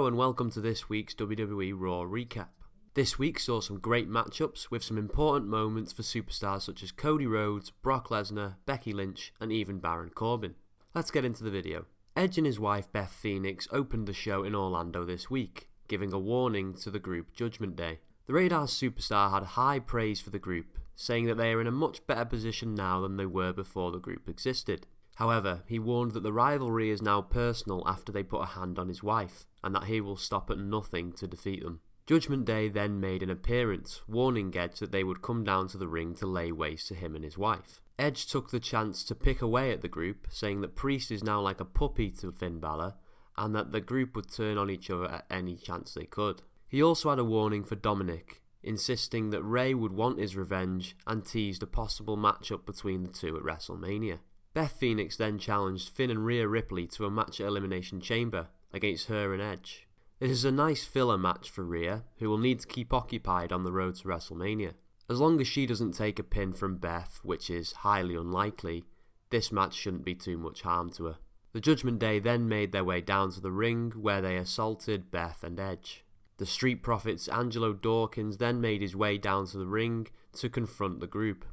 Hello and welcome to this week's WWE Raw recap. This week saw some great matchups with some important moments for superstars such as Cody Rhodes, Brock Lesnar, Becky Lynch and even Baron Corbin. Let's get into the video. Edge and his wife Beth Phoenix opened the show in Orlando this week, giving a warning to the group Judgement Day. The Radar's superstar had high praise for the group, saying that they are in a much better position now than they were before the group existed. However, he warned that the rivalry is now personal after they put a hand on his wife, and that he will stop at nothing to defeat them. Judgement Day then made an appearance, warning Edge that they would come down to the ring to lay waste to him and his wife. Edge took the chance to pick away at the group, saying that Priest is now like a puppy to Finn Balor, and that the group would turn on each other at any chance they could. He also had a warning for Dominic, insisting that Rey would want his revenge, and teased a possible matchup between the two at WrestleMania. Beth Phoenix then challenged Finn and Rhea Ripley to a match at Elimination Chamber against her and Edge. This is a nice filler match for Rhea, who will need to keep occupied on the road to WrestleMania. As long as she doesn't take a pin from Beth, which is highly unlikely, this match shouldn't be too much harm to her. The Judgement Day then made their way down to the ring where they assaulted Beth and Edge. The Street Profits' Angelo Dawkins then made his way down to the ring to confront the group.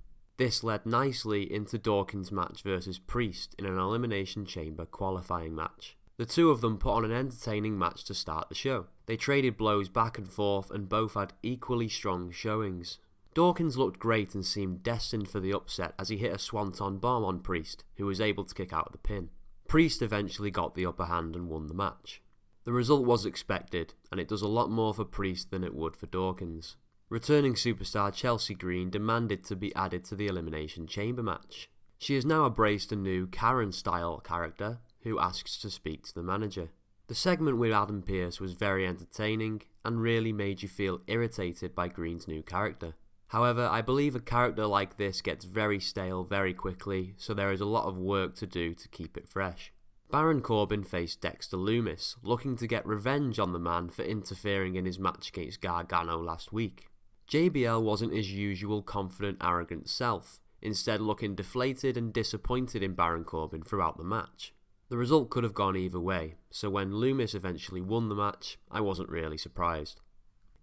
This led nicely into Dawkins' match versus Priest in an Elimination Chamber qualifying match. The two of them put on an entertaining match to start the show. They traded blows back and forth and both had equally strong showings. Dawkins looked great and seemed destined for the upset as he hit a swanton bomb on Priest, who was able to kick out of the pin. Priest eventually got the upper hand and won the match. The result was expected, and it does a lot more for Priest than it would for Dawkins. Returning superstar Chelsea Green demanded to be added to the Elimination Chamber match. She has now embraced a new Karen-style character who asks to speak to the manager. The segment with Adam Pearce was very entertaining and really made you feel irritated by Green's new character. However, I believe a character like this gets very stale very quickly, so there is a lot of work to do to keep it fresh. Baron Corbin faced Dexter Lumis, looking to get revenge on the man for interfering in his match against Gargano last week. JBL wasn't his usual confident, arrogant self, instead looking deflated and disappointed in Baron Corbin throughout the match. The result could have gone either way, so when Lumis eventually won the match, I wasn't really surprised.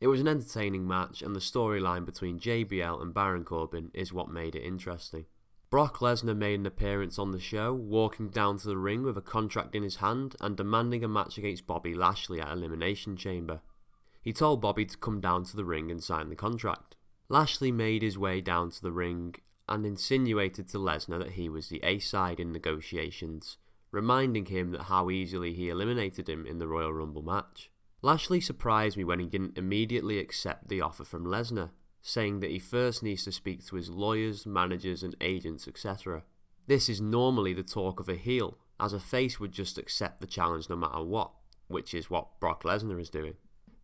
It was an entertaining match, and the storyline between JBL and Baron Corbin is what made it interesting. Brock Lesnar made an appearance on the show, walking down to the ring with a contract in his hand and demanding a match against Bobby Lashley at Elimination Chamber. He told Bobby to come down to the ring and sign the contract. Lashley made his way down to the ring and insinuated to Lesnar that he was the A-side in negotiations, reminding him that how easily he eliminated him in the Royal Rumble match. Lashley surprised me when he didn't immediately accept the offer from Lesnar, saying that he first needs to speak to his lawyers, managers and agents, etc. This is normally the talk of a heel, as a face would just accept the challenge no matter what, which is what Brock Lesnar is doing.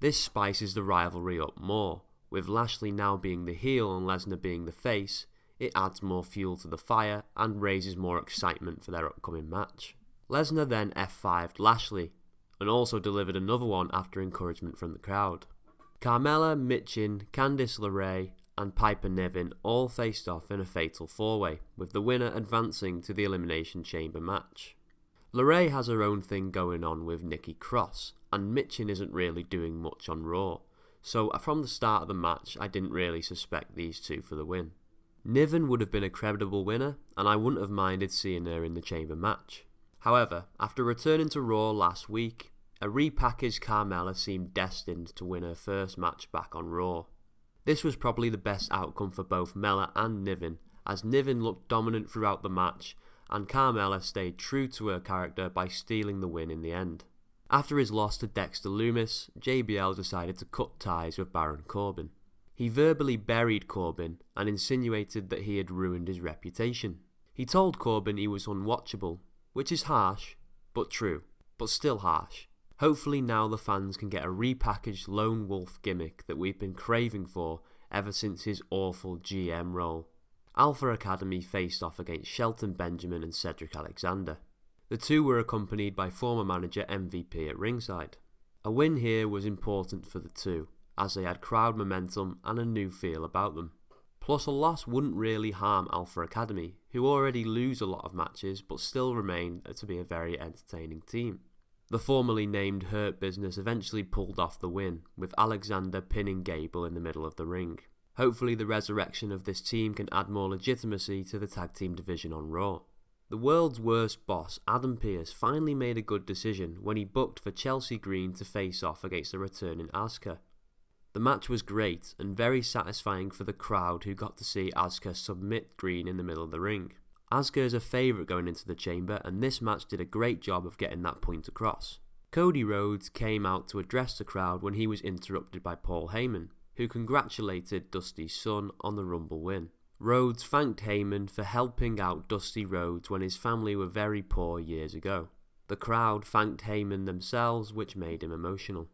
This spices the rivalry up more. With Lashley now being the heel and Lesnar being the face, it adds more fuel to the fire and raises more excitement for their upcoming match. Lesnar then F5'd Lashley, and also delivered another one after encouragement from the crowd. Carmella, Michin, Candice LeRae and Piper Niven all faced off in a fatal four-way, with the winner advancing to the Elimination Chamber match. LeRae has her own thing going on with Nikki Cross, and Michin isn't really doing much on Raw, so from the start of the match I didn't really suspect these two for the win. Niven would have been a credible winner, and I wouldn't have minded seeing her in the Chamber match. However, after returning to Raw last week, a repackaged Carmella seemed destined to win her first match back on Raw. This was probably the best outcome for both Mella and Niven, as Niven looked dominant throughout the match, and Carmella stayed true to her character by stealing the win in the end. After his loss to Dexter Lumis, JBL decided to cut ties with Baron Corbin. He verbally buried Corbin and insinuated that he had ruined his reputation. He told Corbin he was unwatchable, which is harsh, but true, but still harsh. Hopefully now the fans can get a repackaged lone wolf gimmick that we've been craving for ever since his awful GM role. Alpha Academy faced off against Shelton Benjamin and Cedric Alexander. The two were accompanied by former manager MVP at ringside. A win here was important for the two, as they had crowd momentum and a new feel about them. Plus a loss wouldn't really harm Alpha Academy, who already lose a lot of matches but still remain to be a very entertaining team. The formerly named Hurt Business eventually pulled off the win, with Alexander pinning Gable in the middle of the ring. Hopefully the resurrection of this team can add more legitimacy to the tag team division on Raw. The world's worst boss, Adam Pearce, finally made a good decision when he booked for Chelsea Green to face off against the returning Asuka. The match was great and very satisfying for the crowd who got to see Asuka submit Green in the middle of the ring. Asuka is a favourite going into the chamber, and this match did a great job of getting that point across. Cody Rhodes came out to address the crowd when he was interrupted by Paul Heyman, who congratulated Dusty's son on the Rumble win. Rhodes thanked Heyman for helping out Dusty Rhodes when his family were very poor years ago. The crowd thanked Heyman themselves, which made him emotional.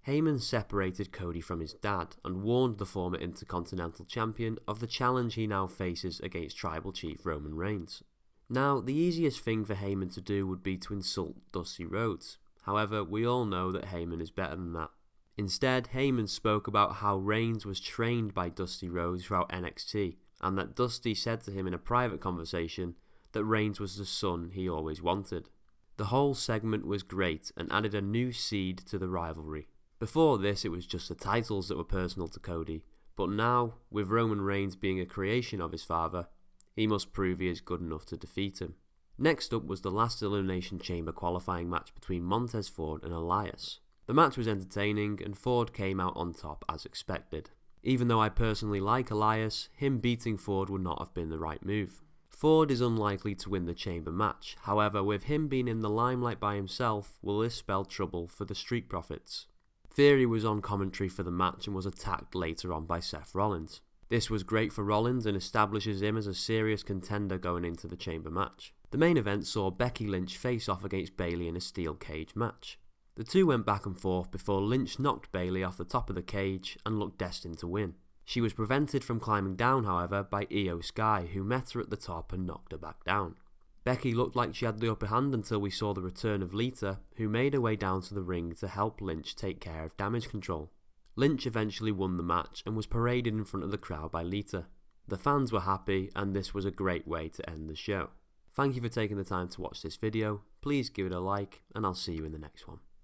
Heyman separated Cody from his dad and warned the former Intercontinental Champion of the challenge he now faces against Tribal Chief Roman Reigns. Now, the easiest thing for Heyman to do would be to insult Dusty Rhodes. However, we all know that Heyman is better than that. Instead, Heyman spoke about how Reigns was trained by Dusty Rhodes throughout NXT, and that Dusty said to him in a private conversation that Reigns was the son he always wanted. The whole segment was great and added a new seed to the rivalry. Before this, it was just the titles that were personal to Cody, but now, with Roman Reigns being a creation of his father, he must prove he is good enough to defeat him. Next up was the last Elimination Chamber qualifying match between Montez Ford and Elias. The match was entertaining and Ford came out on top as expected. Even though I personally like Elias, him beating Ford would not have been the right move. Ford is unlikely to win the chamber match, however with him being in the limelight by himself, will this spell trouble for the Street Profits? Theory was on commentary for the match and was attacked later on by Seth Rollins. This was great for Rollins and establishes him as a serious contender going into the chamber match. The main event saw Becky Lynch face off against Bayley in a steel cage match. The two went back and forth before Lynch knocked Bayley off the top of the cage and looked destined to win. She was prevented from climbing down, however, by Io Sky, who met her at the top and knocked her back down. Becky looked like she had the upper hand until we saw the return of Lita, who made her way down to the ring to help Lynch take care of damage control. Lynch eventually won the match and was paraded in front of the crowd by Lita. The fans were happy and this was a great way to end the show. Thank you for taking the time to watch this video, please give it a like and I'll see you in the next one.